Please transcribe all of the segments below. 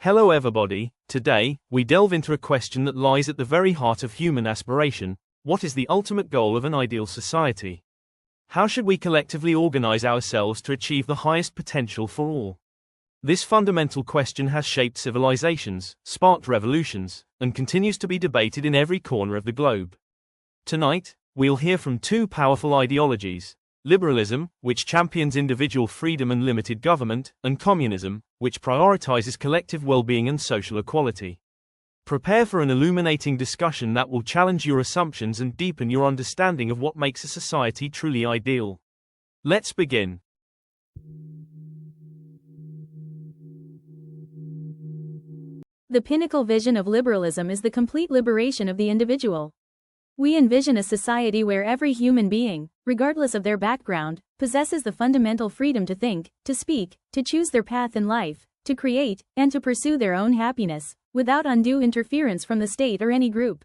Hello everybody, today, we delve into a question that lies at the very heart of human aspiration: what is the ultimate goal of an ideal society? How should we collectively organize ourselves to achieve the highest potential for all? This fundamental question has shaped civilizations, sparked revolutions, and continues to be debated in every corner of the globe. Tonight, we'll hear from two powerful ideologies: Liberalism, which champions individual freedom and limited government, and Communism, which prioritizes collective well-being and social equality. Prepare for an illuminating discussion that will challenge your assumptions and deepen your understanding of what makes a society truly ideal. Let's begin. The pinnacle vision of liberalism is the complete liberation of the individual. We envision a society where every human being, regardless of their background, possesses the fundamental freedom to think, to speak, to choose their path in life, to create, and to pursue their own happiness, without undue interference from the state or any group.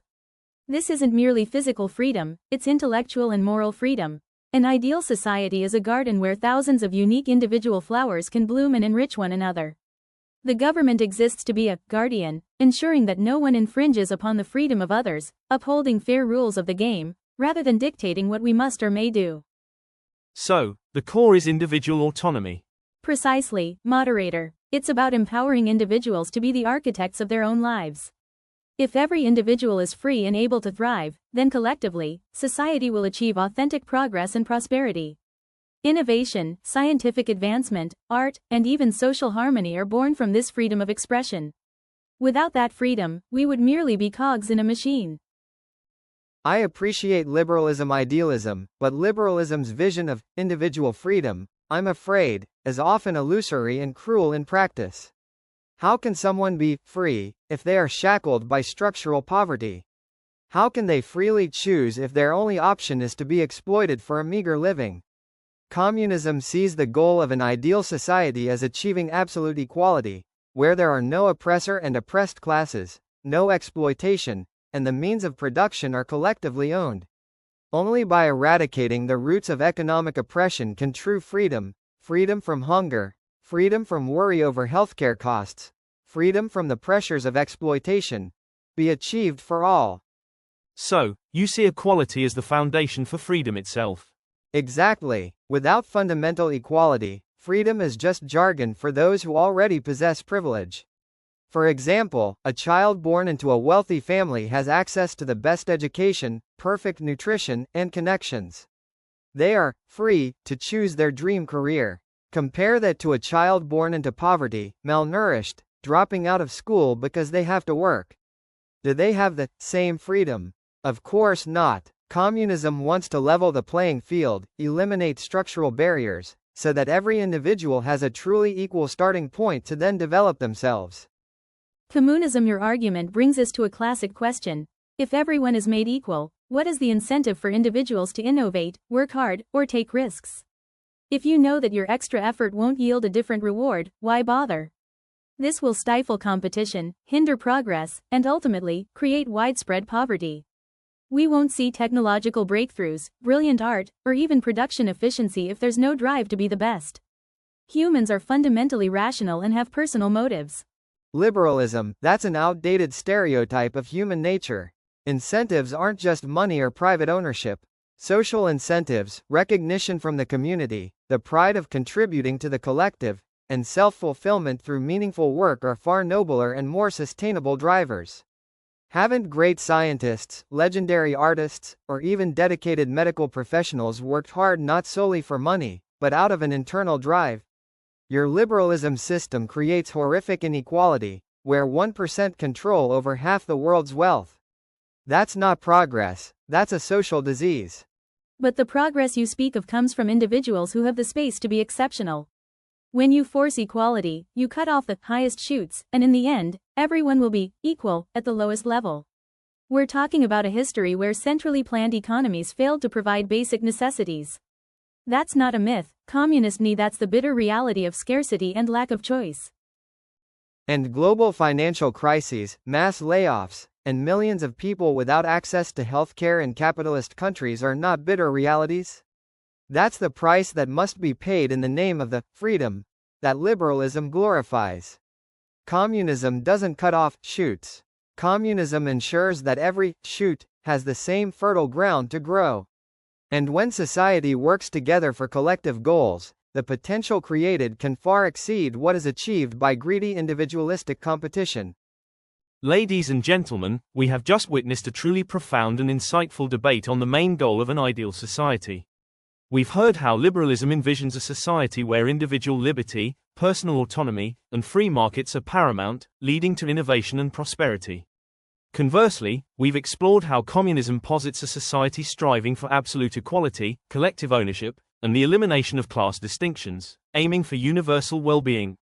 This isn't merely physical freedom, it's intellectual and moral freedom. An ideal society is a garden where thousands of unique individual flowers can bloom and enrich one another. The government exists to be a guardian, ensuring that no one infringes upon the freedom of others, upholding fair rules of the game, rather than dictating what we must or may do. So, the core is individual autonomy. Precisely, moderator. It's about empowering individuals to be the architects of their own lives. If every individual is free and able to thrive, then collectively, society will achieve authentic progress and prosperity. Innovation, scientific advancement, art, and even social harmony are born from this freedom of expression. Without that freedom, we would merely be cogs in a machine. I appreciate liberalism idealism, but liberalism's vision of individual freedom, I'm afraid, is often illusory and cruel in practice. How can someone be free if they are shackled by structural poverty? How can they freely choose if their only option is to be exploited for a meager living? Communism sees the goal of an ideal society as achieving absolute equality, where there are no oppressor and oppressed classes, no exploitation, and the means of production are collectively owned. Only by eradicating the roots of economic oppression can true freedom, freedom from hunger, freedom from worry over healthcare costs, freedom from the pressures of exploitation, be achieved for all. So, you see equality as the foundation for freedom itself. Exactly. Without fundamental equality, freedom is just jargon for those who already possess privilege. For example, a child born into a wealthy family has access to the best education, perfect nutrition, and connections. They are free to choose their dream career. Compare that to a child born into poverty, malnourished, dropping out of school because they have to work. Do they have the same freedom? Of course not. Communism wants to level the playing field, eliminate structural barriers, so that every individual has a truly equal starting point to then develop themselves. Communism. Your argument brings us to a classic question. If everyone is made equal, what is the incentive for individuals to innovate, work hard, or take risks? If you know that your extra effort won't yield a different reward, why bother? This will stifle competition, hinder progress, and ultimately, create widespread poverty. We won't see technological breakthroughs, brilliant art, or even production efficiency if there's no drive to be the best. Humans are fundamentally rational and have personal motives. Liberalism, that's an outdated stereotype of human nature. Incentives aren't just money or private ownership. Social incentives, recognition from the community, the pride of contributing to the collective, and self-fulfillment through meaningful work are far nobler and more sustainable drivers. Haven't great scientists, legendary artists, or even dedicated medical professionals worked hard not solely for money, but out of an internal drive? Your liberalism system creates horrific inequality, where 1% control over half the world's wealth. That's not progress, that's a social disease. But the progress you speak of comes from individuals who have the space to be exceptional. When you force equality, you cut off the highest shoots, and in the end, everyone will be equal at the lowest level. We're talking about a history where centrally planned economies failed to provide basic necessities. That's not a myth, communist need. That's the bitter reality of scarcity and lack of choice. And global financial crises, mass layoffs, and millions of people without access to healthcare in capitalist countries are not bitter realities? That's the price that must be paid in the name of the freedom that liberalism glorifies. Communism doesn't cut off shoots. Communism ensures that every shoot has the same fertile ground to grow. And when society works together for collective goals, the potential created can far exceed what is achieved by greedy individualistic competition. Ladies and gentlemen, we have just witnessed a truly profound and insightful debate on the main goal of an ideal society. We've heard how liberalism envisions a society where individual liberty, personal autonomy, and free markets are paramount, leading to innovation and prosperity. Conversely, we've explored how communism posits a society striving for absolute equality, collective ownership, and the elimination of class distinctions, aiming for universal well-being.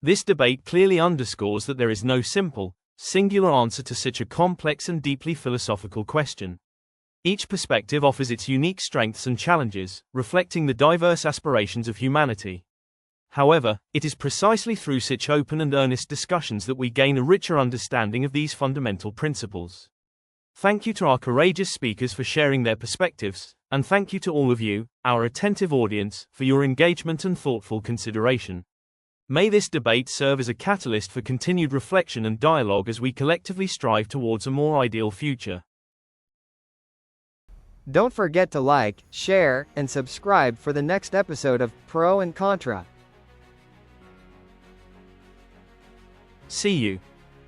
This debate clearly underscores that there is no simple, singular answer to such a complex and deeply philosophical question. Each perspective offers its unique strengths and challenges, reflecting the diverse aspirations of humanity. However, it is precisely through such open and earnest discussions that we gain a richer understanding of these fundamental principles. Thank you to our courageous speakers for sharing their perspectives, and thank you to all of you, our attentive audience, for your engagement and thoughtful consideration. May this debate serve as a catalyst for continued reflection and dialogue as we collectively strive towards a more ideal future. Don't forget to like, share, and subscribe for the next episode of Pro and Contra. See you.